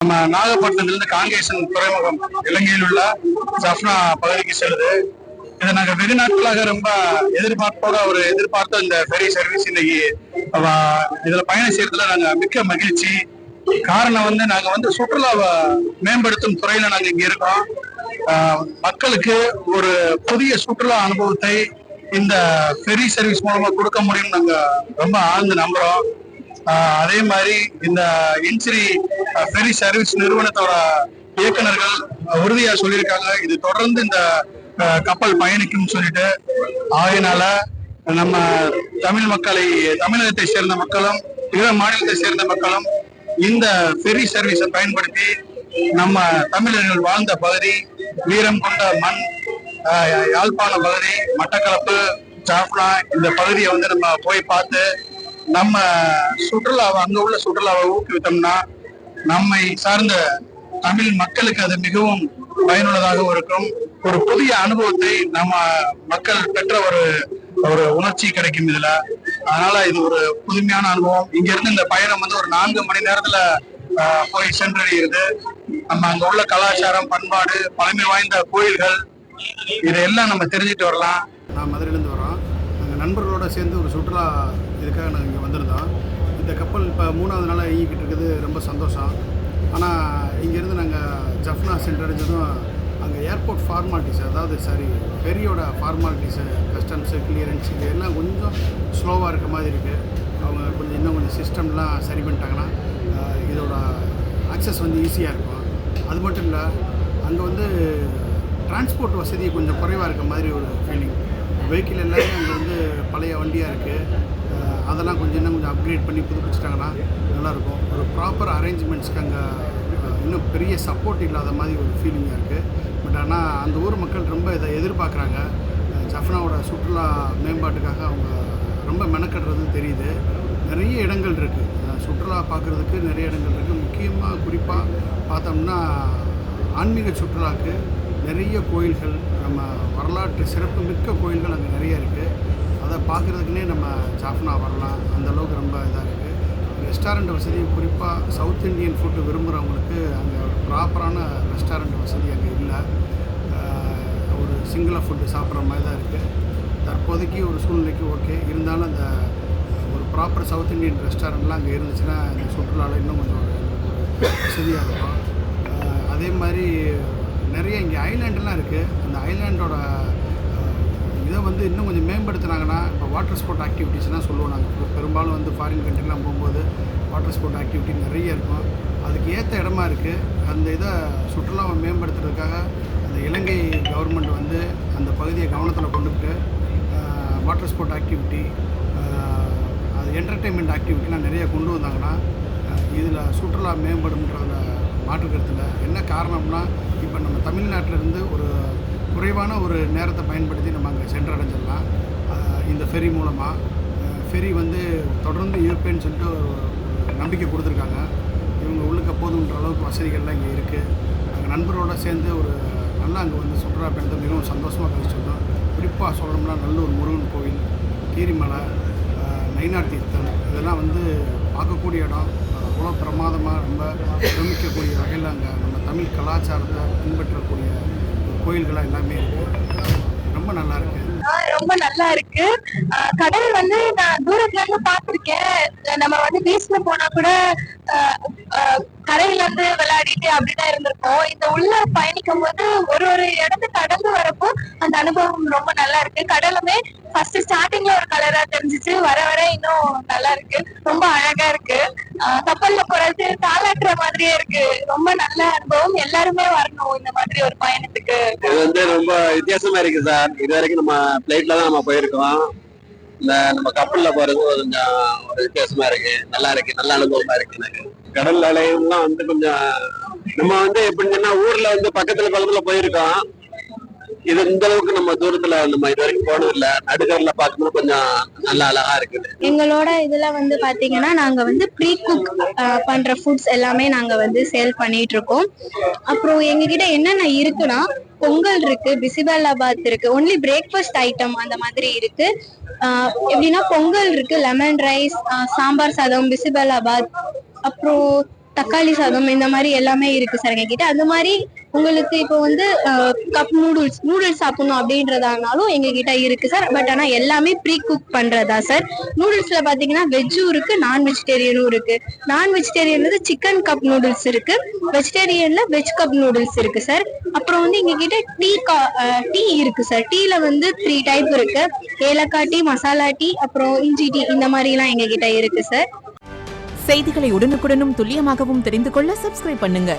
நம்ம நாகப்பட்டினத்திலிருந்து காங்கேசன் துறைமுகம் இலங்கையில் உள்ள ஜஃப்னா பகுதிக்கு செல்லுது. இதை நாங்க வெகு நாட்களாக ரொம்ப எதிர்பார்த்த இந்த ஃபெரி சர்வீஸ் இன்னைக்கு இதுல பயணம் செய்யறதுல நாங்க மிக்க மகிழ்ச்சி. காரணம் நாங்க சுற்றுலாவை மேம்படுத்தும் துறையில நாங்க இங்க இருக்கோம். மக்களுக்கு ஒரு புதிய சுற்றுலா அனுபவத்தை இந்த ஃபெரி சர்வீஸ் மூலமா கொடுக்க முடியும்னு நாங்க ரொம்ப ஆழ்ந்து நம்புறோம். அதே மாதிரி இந்த இன்சிரி ஃபெரி சர்வீஸ் நிறுவனத்தோட இயக்குநர்கள் உறுதியா சொல்லியிருக்காங்க, இது தொடர்ந்து இந்த கப்பல் பயணிக்கும் சொல்லிட்டு. ஆகையினால நம்ம தமிழகத்தை சேர்ந்த மக்களும் பிற மாநிலத்தை சேர்ந்த மக்களும் இந்த ஃபெரி சர்வீஸை பயன்படுத்தி நம்ம தமிழர்கள் வாழ்ந்த பகுதி, வீரம் கொண்ட மண், யாழ்ப்பாண பகுதி, மட்டக்களப்பு, ஜாஃப்னா இந்த பகுதியை நம்ம போய் பார்த்து நம்ம அங்க உள்ள சுற்றுலாவை ஊக்குவித்தோம்னா நம்மை சார்ந்த தமிழ் மக்களுக்கு அது மிகவும் பயனுள்ளதாக இருக்கும். ஒரு புதிய அனுபவத்தை நம்ம மக்கள் பெற்ற ஒரு உணர்ச்சி கிடைக்கும் இதுல. அதனால இது ஒரு புதுமையான அனுபவம். இங்க இருந்து இந்த பயணம் ஒரு 4 மணி நேரத்துல போய் சென்றடைகிறது. நம்ம அங்க உள்ள கலாச்சாரம், பண்பாடு, பழமை வாய்ந்த கோயில்கள் இதையெல்லாம் நம்ம தெரிஞ்சுட்டு வரலாம். நான் மதுரையிலேருந்து வரோம். நாங்கள் நண்பர்களோட சேர்ந்து ஒரு சுற்றுலா இதுக்காக நாங்கள் இங்கே வந்திருந்தோம். இந்த கப்பல் இப்போ 3வது நாளாக இயங்கிக்கிட்டு இருக்குது, ரொம்ப சந்தோஷம். ஆனால் இங்கேருந்து நாங்கள் ஜஃப்னா சென்றடைஞ்சதும் அங்கே ஏர்போர்ட் ஃபார்மாலிட்டிஸ், அதாவது ஃபெரியோட ஃபார்மாலிட்டிஸு, கஸ்டம்ஸு, கிளியரன்ஸ் இது எல்லாம் கொஞ்சம் ஸ்லோவாக இருக்க மாதிரி இருக்குது. அவங்க இன்னும் கொஞ்சம் சிஸ்டம்லாம் சரி பண்ணிட்டாங்கன்னா இதோட ஆக்சஸ் ஈஸியாக இருக்கும். அது மட்டும் இல்லை, அங்கே டிரான்ஸ்போர்ட் வசதி கொஞ்சம் குறைவாக இருக்க மாதிரி ஒரு ஃபீலிங். வெஹிக்கிள் எல்லாமே அங்கே பழைய வண்டியாக இருக்குது. அதெல்லாம் இன்னும் கொஞ்சம் அப்கிரேட் பண்ணி புதுப்பிச்சிட்டாங்கன்னா நல்லாயிருக்கும். ஒரு ப்ராப்பர் அரேஞ்ச்மெண்ட்ஸ்க்கு அங்கே இன்னும் பெரிய சப்போர்ட் இல்லாத மாதிரி ஒரு ஃபீலிங்காக இருக்குது. பட் ஆனால் அந்த ஊர் மக்கள் ரொம்ப இதை எதிர்பார்க்குறாங்க. ஜஃப்னாவோட சுற்றுலா மேம்பாட்டுக்காக அவங்க ரொம்ப மெனக்கடுறதுன்னு தெரியுது. நிறைய இடங்கள் இருக்குது, சுற்றுலா பார்க்குறதுக்கு நிறைய இடங்கள் இருக்குது. முக்கியமாக குறிப்பாக பார்த்தோம்னா ஆன்மீக சுற்றுலாவுக்கு நிறைய கோயில்கள், நம்ம வரலாற்று சிறப்பு மிக்க கோயில்கள் அங்கே நிறைய இருக்குது. அதை பார்க்குறதுக்குன்னே நம்ம ஜாஃப்னா வரலாம். அந்தளவுக்கு ரொம்ப இதாக இருக்குது. ரெஸ்டாரண்ட் வசதி, குறிப்பாக சவுத் இண்டியன் ஃபுட்டு விரும்புகிறவங்களுக்கு அங்கே ப்ராப்பரான ரெஸ்டாரண்ட் வசதி அங்கே இல்லை. ஒரு சிங்கிளாக ஃபுட்டு சாப்பிட்ற மாதிரி தான் இருக்குது தற்போதைக்கு ஒரு சூழ்நிலைக்கு. ஓகே, இருந்தாலும் அந்த ஒரு ப்ராப்பர் சவுத் இண்டியன் ரெஸ்டாரண்ட்லாம் அங்கே இருந்துச்சுன்னா இந்த சுற்றுலாவில் இன்னும் கொஞ்சம் ஒரு வசதியாக இருக்கும். அதே மாதிரி நிறைய இங்கே ஐலாண்டெல்லாம் இருக்குது. அந்த ஐலாண்டோட இதை இன்னும் கொஞ்சம் மேம்படுத்தினாங்கன்னா, இப்போ வாட்டர் ஸ்போர்ட் ஆக்டிவிட்டீஸ்லாம் சொல்லுவோம் நாங்கள். பெரும்பாலும் ஃபாரின் கண்ட்ரிலாம் போகும்போது வாட்டர் ஸ்போர்ட் ஆக்டிவிட்டி நிறைய இருக்கும். அதுக்கு ஏற்ற இடமா இருக்குது. அந்த இதை சுற்றுலாவை மேம்படுத்துறதுக்காக அந்த இலங்கை கவர்மெண்ட் அந்த பகுதியை கவனத்தில் கொண்டுக்கிட்டு வாட்டர் ஸ்போர்ட் ஆக்டிவிட்டி, அது என்டர்டெயின்மெண்ட் ஆக்டிவிட்டிலாம் நிறைய கொண்டு வந்தாங்கன்னா இதில் சுற்றுலா மேம்படும்ன்றதில் மாற்றுக்கிறதுல என்ன காரணம்னா, இப்போ நம்ம தமிழ்நாட்டிலேருந்து ஒரு குறைவான ஒரு நேரத்தை பயன்படுத்தி நம்ம அங்கே சென்றடைஞ்சிடலாம். இந்த ஃபெரி மூலமாக ஃபெரி தொடர்ந்து இருப்பேன்னு சொல்லிட்டு ஒரு நம்பிக்கை கொடுத்துருக்காங்க. இவங்க உள்ளுக்க போதுன்ற அளவுக்கு வசதிகள்லாம் இங்கே இருக்குது. நாங்கள் நண்பரோடு சேர்ந்து ஒரு நல்லா அங்கே சுற்றுலா பயணத்தை மிகவும் சந்தோஷமாக கழிச்சிருந்தோம். குறிப்பாக சொல்லணும்னா நல்லூர் முருகன் கோவில், கீரிமலை, நயினார் தீர்த்தம் இதெல்லாம் பார்க்கக்கூடிய இடம். அவ்வளோ பிரமாதமாக ரொம்ப பிரமிக்கக்கூடிய வகையில் அங்கே நம்ம தமிழ் கலாச்சாரத்தை பின்பற்றக்கூடிய கோயில்களாக எல்லாமே இருக்குது. ரொம்ப நல்லா இருக்கு. ரொம்ப நல்லா இருக்கு. கடல் நான் தூரத்துல இருந்து பாத்திருக்கேன். நம்ம பீச்ல போனா கூட கரையில விளையாடிட்டு அப்படிதான் இருந்திருக்கோம். இந்த உள்ள பயணிக்கும் போது ஒரு இடத்தை கடந்து வரப்போ அந்த அனுபவம் ரொம்ப நல்லா இருக்கு. கடலுமே ஃபர்ஸ்ட் ஸ்டார்டிங்ல ஒரு கலரா தெரிஞ்சிச்சு, வர வர இன்னும் நல்லா இருக்கு. ரொம்ப அழகா இருக்கு. கப்பல்ல போறது தாளாட்டுற மாதிரியே இருக்கு. ரொம்ப நல்ல அனுபவம். எல்லாருமே வரணும் இந்த மாதிரி ஒரு பயணத்துக்கு. இது ரொம்ப வித்தியாசமா இருக்கு சார். இது வரைக்கும் நம்ம பிளைட்ல தான் நம்ம போயிருக்கோம். இந்த நம்ம கப்பல்ல போறது கொஞ்சம் ஒரு வித்தியாசமா இருக்கு. நல்லா இருக்கு, நல்ல அனுபவமா இருக்கு. எனக்கு கடல் அலையெல்லாம் கொஞ்சம் நம்ம எப்படின்னா ஊர்ல பக்கத்துல போயிருக்கோம். இது இந்த அளவுக்கு நம்ம தூரத்துல நம்ம இது வரைக்கும் போனது இல்ல. நடுக்கடல பார்க்கும்போது கொஞ்சம் நல்லா அழகா இருக்குது. எங்களோட இதுல பாத்தீங்கன்னா நாங்க ப்ரீ குக் பண்ற ஃபுட்ஸ் எல்லாமே நாங்க சேல் பண்ணிட்டு இருக்கோம். அப்புறம் எங்ககிட்ட என்னென்ன இருக்குன்னா, பொங்கல் இருக்கு, பிசிபெல்லாபாத் இருக்கு, ஒன்லி பிரேக்ஃபாஸ்ட் ஐட்டம் அந்த மாதிரி இருக்கு. எப்படின்னா பொங்கல் இருக்கு, லெமன் ரைஸ், சாம்பார் சாதம், பிசிபெல்லாபாத், அப்புறம் தக்காளி சாதம் இந்த மாதிரி எல்லாமே இருக்கு சார் எங்ககிட்ட. அந்த மாதிரி உங்களுக்கு இப்போ வந்து கப் நூடுல்ஸ் சாப்பிடணும் அப்படின்றதானாலும் எங்ககிட்ட இருக்கு சார். பட் ஆனா எல்லாமே ப்ரீ குக் பண்றதா சார். நூடுல்ஸ்ல பாத்தீங்கன்னா வெஜ்ஜும் இருக்கு, நான் வெஜிடேரியனும் இருக்கு. நான் வெஜிடேரியன்ல சிக்கன் கப் நூடுல்ஸ் இருக்கு, வெஜிடேரியன்ல வெஜ் கப் நூடுல்ஸ் இருக்கு சார். அப்புறம் வந்து எங்க கிட்ட டீ இருக்கு சார். டீல வந்து 3 டைப் இருக்கு, ஏலக்காய் டீ, மசாலா டீ, அப்புறம் இஞ்சி டீ, இந்த மாதிரி எல்லாம் எங்க கிட்ட இருக்கு சார். செய்திகளை உடனுக்குடனும் துல்லியமாகவும் தெரிந்து கொள்ள சப்ஸ்கிரைப் பண்ணுங்க.